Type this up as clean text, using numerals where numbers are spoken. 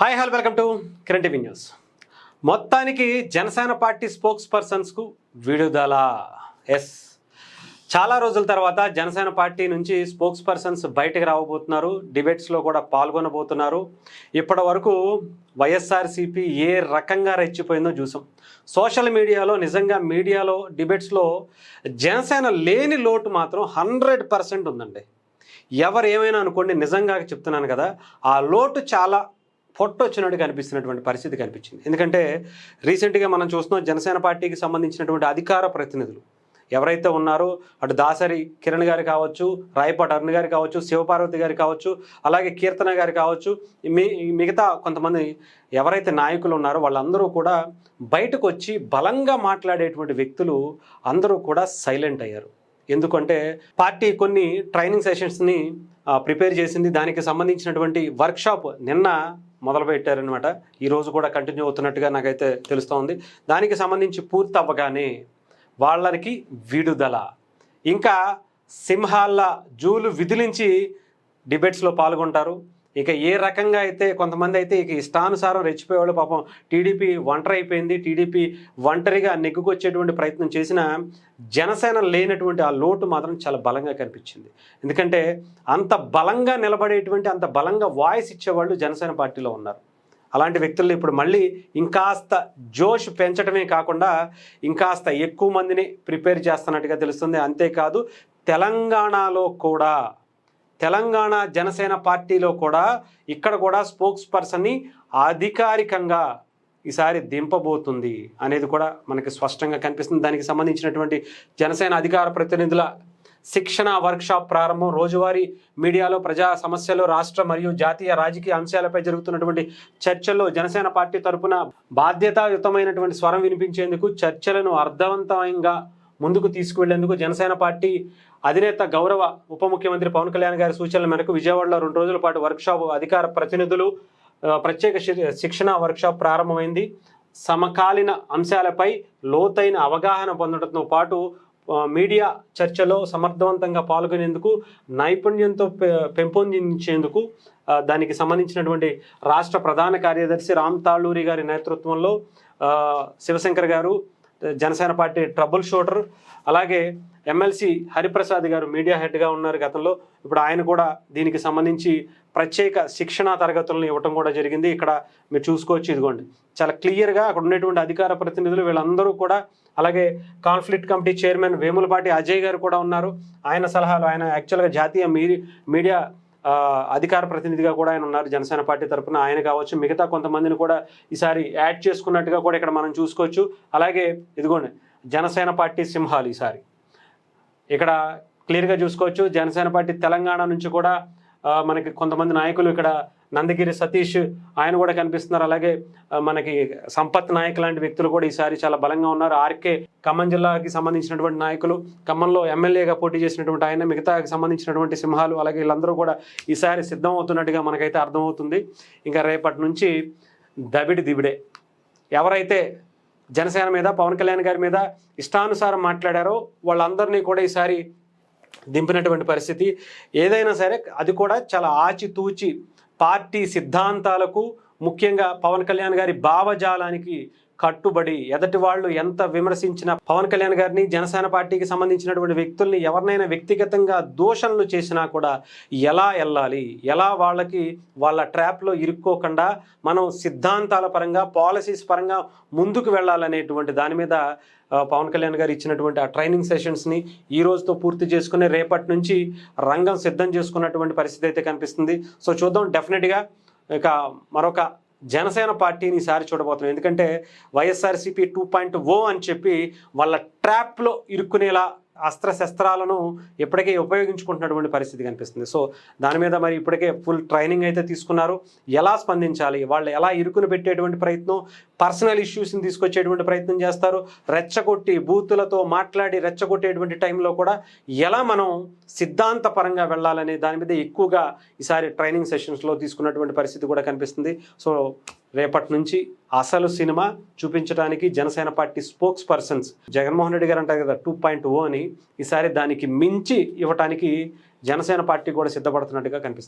Hi hello welcome to Kiran TV news. మొత్తానికి Janasena party spokes పర్సన్స్కు విడుదల. Yes, చాలా రోజుల తర్వాత జనసేన పార్టీ నుంచి స్పోక్స్ పర్సన్స్ బయటకు రావబోతున్నారు. డిబేట్స్లో కూడా పాల్గొనబోతున్నారు. ఇప్పటి వరకు వైఎస్ఆర్సీపీ ఏ రకంగా రెచ్చిపోయిందో చూసాం. సోషల్ మీడియాలో, నిజంగా మీడియాలో, డిబేట్స్లో జనసేన లేని లోటు మాత్రం 100% ఉందండి. ఎవరు ఏమైనా అనుకోండి, నిజంగా చెప్తున్నాను కదా, ఆ లోటు చాలా పొట్టొచ్చినట్టు కనిపిస్తున్నటువంటి పరిస్థితి కనిపించింది. ఎందుకంటే రీసెంట్గా మనం చూస్తున్నాం, జనసేన పార్టీకి సంబంధించినటువంటి అధికార ప్రతినిధులు ఎవరైతే ఉన్నారో, అటు దాసరి కిరణ్ గారు కావచ్చు, రాయపాటి అరుణ్ గారు కావచ్చు, శివపార్వతి గారు కావచ్చు, అలాగే కీర్తన గారు కావచ్చు, మిగతా కొంతమంది ఎవరైతే నాయకులు ఉన్నారో వాళ్ళందరూ కూడా బయటకు వచ్చి బలంగా మాట్లాడేటువంటి వ్యక్తులు అందరూ కూడా సైలెంట్ అయ్యారు. ఎందుకంటే పార్టీ కొన్ని ట్రైనింగ్ సెషన్స్ని ప్రిపేర్ చేసింది. దానికి సంబంధించినటువంటి వర్క్షాప్ నిన్న మొదలుపెట్టారనమాట. ఈరోజు కూడా కంటిన్యూ అవుతున్నట్టుగా నాకైతే తెలుస్తోంది. దానికి సంబంధించి పూర్తి అవ్వగానే వాళ్ళకి విడుదల. ఇంకా సింహాల జూలు విదిలించి డిబేట్స్లో పాల్గొంటారు. ఇక ఏ రకంగా అయితే కొంతమంది అయితే ఇక ఇష్టానుసారం రెచ్చిపోయేవాళ్ళు. పాపం టీడీపీ ఒంటరి అయిపోయింది. టీడీపీ ఒంటరిగా నెగ్గుకొచ్చేటువంటి ప్రయత్నం చేసిన జనసేన లేనటువంటి ఆ లోటు మాత్రం చాలా బలంగా కనిపించింది. ఎందుకంటే అంత బలంగా నిలబడేటువంటి, అంత బలంగా వాయిస్ ఇచ్చేవాళ్ళు జనసేన పార్టీలో ఉన్నారు. అలాంటి వ్యక్తులు ఇప్పుడు మళ్ళీ ఇంకాస్త జోష్ పెంచడమే కాకుండా ఇంకాస్త ఎక్కువ మందిని ప్రిపేర్ చేస్తున్నట్టుగా తెలుస్తుంది. అంతేకాదు తెలంగాణలో కూడా, తెలంగాణ జనసేన పార్టీలో కూడా ఇక్కడ కూడా స్పోక్స్ పర్సన్ని అధికారికంగా ఈసారి దింపబోతుంది అనేది కూడా మనకి స్పష్టంగా కనిపిస్తుంది. దానికి సంబంధించినటువంటి జనసేన అధికార ప్రతినిధుల శిక్షణ వర్క్షాప్ ప్రారంభం, రోజువారీ మీడియాలో ప్రజా సమస్యలు, రాష్ట్ర మరియు జాతీయ రాజకీయ అంశాలపై జరుగుతున్నటువంటి చర్చల్లో జనసేన పార్టీ తరఫున బాధ్యతాయుతమైనటువంటి స్వరం వినిపించేందుకు, చర్చలను అర్థవంతంగా ముందుకు తీసుకువెళ్లేందుకు జనసేన పార్టీ అధినేత గౌరవ ఉప ముఖ్యమంత్రి పవన్ కళ్యాణ్ గారి సూచనల మేరకు విజయవాడలో 2 రోజుల పాటు వర్క్షాప్, అధికార ప్రతినిధులు ప్రత్యేక శిక్షణ వర్క్షాప్ ప్రారంభమైంది. సమకాలీన అంశాలపై లోతైన అవగాహన పొందడంతో పాటు మీడియా చర్చలో సమర్థవంతంగా పాల్గొనేందుకు, నైపుణ్యంతో పెంపొందించేందుకు దానికి సంబంధించినటువంటి రాష్ట్ర ప్రధాన కార్యదర్శి రామ్ తాళూరి గారి నేతృత్వంలో శివశంకర్ గారు, జనసేన పార్టీ ట్రబుల్ షూటర్, అలాగే ఎమ్మెల్సీ హరిప్రసాద్ గారు మీడియా హెడ్గా ఉన్నారు గతంలో. ఇప్పుడు ఆయన కూడా దీనికి సంబంధించి ప్రత్యేక శిక్షణా తరగతులను ఇవ్వటం కూడా జరిగింది. ఇక్కడ మీరు చూసుకోవచ్చు, ఇదిగోండి చాలా క్లియర్గా అక్కడ ఉన్నటువంటి అధికార ప్రతినిధులు వీళ్ళందరూ కూడా, అలాగే conflict committee chairman Vemulapati Ajay గారు కూడా ఉన్నారు. ఆయన సలహాలు, ఆయన యాక్చువల్గా జాతీయ మీడియా అధికార ప్రతినిధిగా కూడా ఆయన ఉన్నారు జనసేన పార్టీ తరఫున. ఆయన కావచ్చు, మిగతా కొంతమందిని కూడా ఈసారి యాడ్ చేసుకున్నట్టుగా కూడా ఇక్కడ మనం చూసుకోవచ్చు. అలాగే ఇదిగోండి జనసేన పార్టీ సింహాలు ఈసారి ఇక్కడ క్లియర్గా చూసుకోవచ్చు. జనసేన పార్టీ తెలంగాణ నుంచి కూడా మనకి కొంతమంది నాయకులు, ఇక్కడ నందగిరి సతీష్ ఆయన కూడా కనిపిస్తున్నారు. అలాగే మనకి సంపత్ నాయక్ లాంటి వ్యక్తులు కూడా ఈసారి చాలా బలంగా ఉన్నారు. ఆర్కే ఖమ్మం జిల్లాకి సంబంధించినటువంటి నాయకులు, ఖమ్మంలో ఎమ్మెల్యేగా పోటీ చేసినటువంటి ఆయన, మిగతాకి సంబంధించినటువంటి సింహాలు, అలాగే వీళ్ళందరూ కూడా ఈసారి సిద్ధం అవుతున్నట్టుగా మనకైతే అర్థమవుతుంది. ఇంకా రేపటి నుంచి దబిడి దిబిడే. ఎవరైతే జనసేన మీద, పవన్ కళ్యాణ్ గారి మీద ఇష్టానుసారం మాట్లాడారో వాళ్ళందరినీ కూడా ఈసారి దింపినటువంటి పరిస్థితి. ఏదైనా సరే అది కూడా చాలా ఆచితూచి పార్టీ సిద్ధాంతాలకు, ముఖ్యంగా పవన్ కళ్యాణ్ గారి భావజాలానికి కట్టుబడి, ఎదటి వాళ్ళు ఎంత విమర్శించినా పవన్ కళ్యాణ్ గారిని, జనసేన పార్టీకి సంబంధించినటువంటి వ్యక్తుల్ని ఎవరినైనా వ్యక్తిగతంగా దూషణలు చేసినా కూడా ఎలా వెళ్ళాలి, ఎలా వాళ్ళకి వాళ్ళ ట్రాప్లో ఇరుక్కోకుండా మనం సిద్ధాంతాల పరంగా, పాలసీస్ పరంగా ముందుకు వెళ్ళాలనేటువంటి దాని మీద పవన్ కళ్యాణ్ గారు ఇచ్చినటువంటి ఆ ట్రైనింగ్ సెషన్స్ని ఈ రోజుతో పూర్తి చేసుకుని రేపటి నుంచి రంగం సిద్ధం చేసుకున్నటువంటి పరిస్థితి అయితే కనిపిస్తుంది. సో చూద్దాం, డెఫినెట్గా ఇక మరొక జనసేన పార్టీని ఈసారి చూడబోతున్నాం. ఎందుకంటే వైఎస్ఆర్సీపీ 2.0 అని చెప్పి వాళ్ళ ట్రాప్లో ఇరుక్కునేలా అస్త్రశస్త్రాలను ఇప్పటికే ఉపయోగించుకుంటున్నటువంటి పరిస్థితి కనిపిస్తుంది. సో దాని మీద మరి ఇప్పటికే ఫుల్ ట్రైనింగ్ అయితే తీసుకున్నారు. ఎలా స్పందించాలి, వాళ్ళు ఎలా ఇరుకుని పెట్టేటువంటి ప్రయత్నం, పర్సనల్ ఇష్యూస్ని తీసుకొచ్చేటువంటి ప్రయత్నం చేస్తారు, రెచ్చగొట్టి బూతులతో మాట్లాడి రెచ్చగొట్టేటువంటి టైంలో కూడా ఎలా మనం సిద్ధాంతపరంగా వెళ్ళాలనే దాని మీద ఎక్కువగా ఈసారి ట్రైనింగ్ సెషన్స్లో తీసుకున్నటువంటి పరిస్థితి కూడా కనిపిస్తుంది. సో రేపటి నుంచి అసలు సినిమా చూపించడానికి Janasena party spokes persons, Jaganmohan Reddy గారు అంటారు కదా 2.0 అని, ఈసారి దానికి మించి ఇవ్వటానికి జనసేన పార్టీ కూడా సిద్ధపడుతున్నట్టుగా కనిపిస్తుంది.